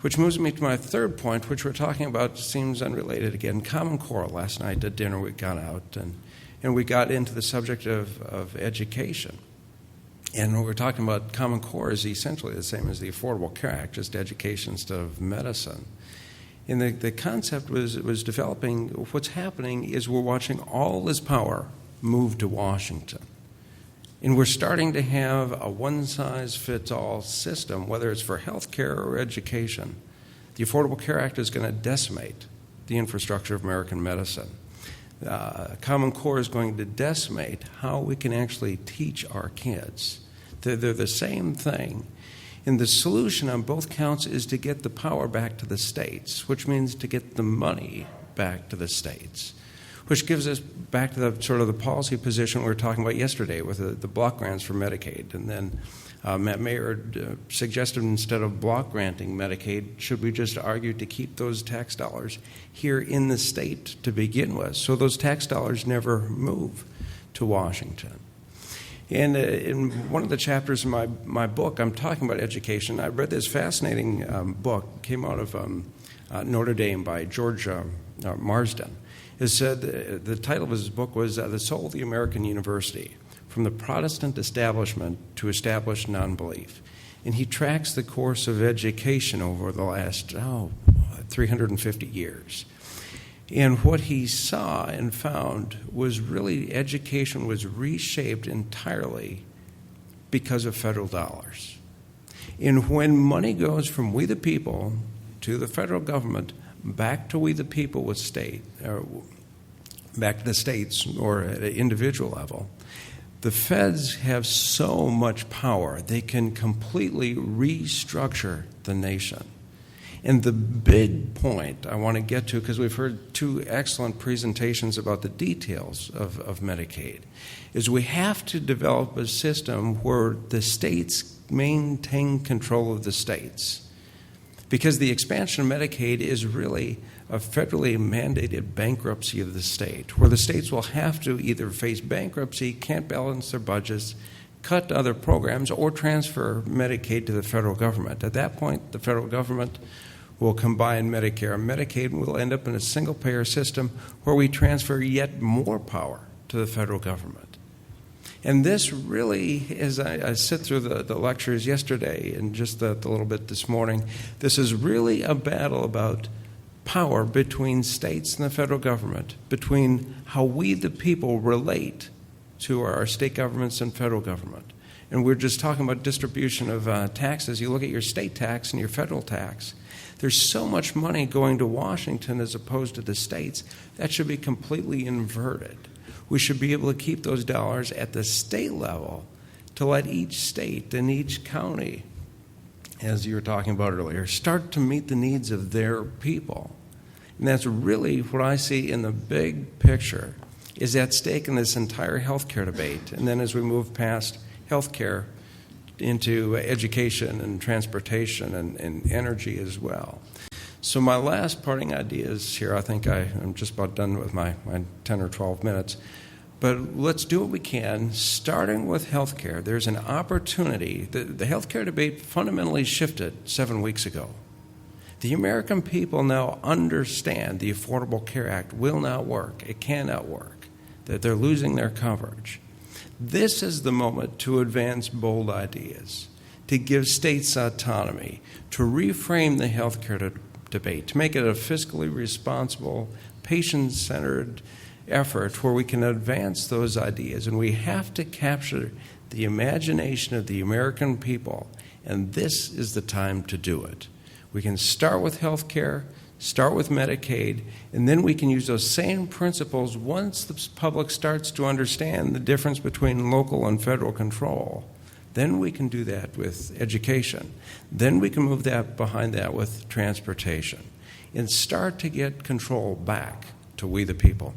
Which moves me to my third point, which we're talking about seems unrelated again, Common Core. Last night at dinner we got out and we got into the subject of education. And what we're talking about, Common Core is essentially the same as the Affordable Care Act, just education instead of medicine. And the concept was developing. What's happening is we're watching all this power move to Washington. And we're starting to have a one-size-fits-all system, whether it's for health care or education. The Affordable Care Act is going to decimate the infrastructure of American medicine. Common Core is going to decimate how we can actually teach our kids. They're the same thing. And the solution on both counts is to get the power back to the states, which means to get the money back to the states, which gives us back to the sort of the policy position we were talking about yesterday with the block grants for Medicaid. And then Matt Mayer suggested instead of block granting Medicaid, should we just argue to keep those tax dollars here in the state to begin with, so those tax dollars never move to Washington? And in one of the chapters in my book, I'm talking about education. I read this fascinating book, came out of Notre Dame by George Marsden. It said the title of his book was The Soul of the American University, From the Protestant Establishment to Established Nonbelief. And he tracks the course of education over the last 350 years. And what he saw and found was really education was reshaped entirely because of federal dollars. And when money goes from we the people to the federal government back to we the people with state, or back to the states or at an individual level, the feds have so much power they can completely restructure the nation. And the big point I want to get to, because we've heard two excellent presentations about the details of Medicaid, is we have to develop a system where the states maintain control of the states. Because the expansion of Medicaid is really a federally mandated bankruptcy of the state, where the states will have to either face bankruptcy, can't balance their budgets, cut other programs, or transfer Medicaid to the federal government. At that point, the federal government will combine Medicare and Medicaid, and we'll end up in a single-payer system where we transfer yet more power to the federal government. And this really, as I sit through the lectures yesterday and just the little bit this morning, this is really a battle about power between states and the federal government, between how we the people relate to our state governments and federal government. And we're just talking about distribution of taxes. You look at your state tax and your federal tax. There's so much money going to Washington as opposed to the states. That should be completely inverted. We should be able to keep those dollars at the state level to let each state and each county, as you were talking about earlier, start to meet the needs of their people. And that's really what I see in the big picture is at stake in this entire healthcare debate. And then as we move past healthcare into education and transportation and energy as well. So my last parting ideas here, I think I'm just about done with my 10 or 12 minutes, but let's do what we can, starting with healthcare. There's an opportunity. The healthcare debate fundamentally shifted 7 weeks ago. The American people now understand the Affordable Care Act will not work. It cannot work, that they're losing their coverage. This is the moment to advance bold ideas, to give states autonomy, to reframe the healthcare debate, to make it a fiscally responsible, patient-centered effort where we can advance those ideas. And we have to capture the imagination of the American people, and this is the time to do it. We can start with healthcare, start with Medicaid, and then we can use those same principles once the public starts to understand the difference between local and federal control. Then we can do that with education. Then we can move that behind that with transportation and start to get control back to we the people.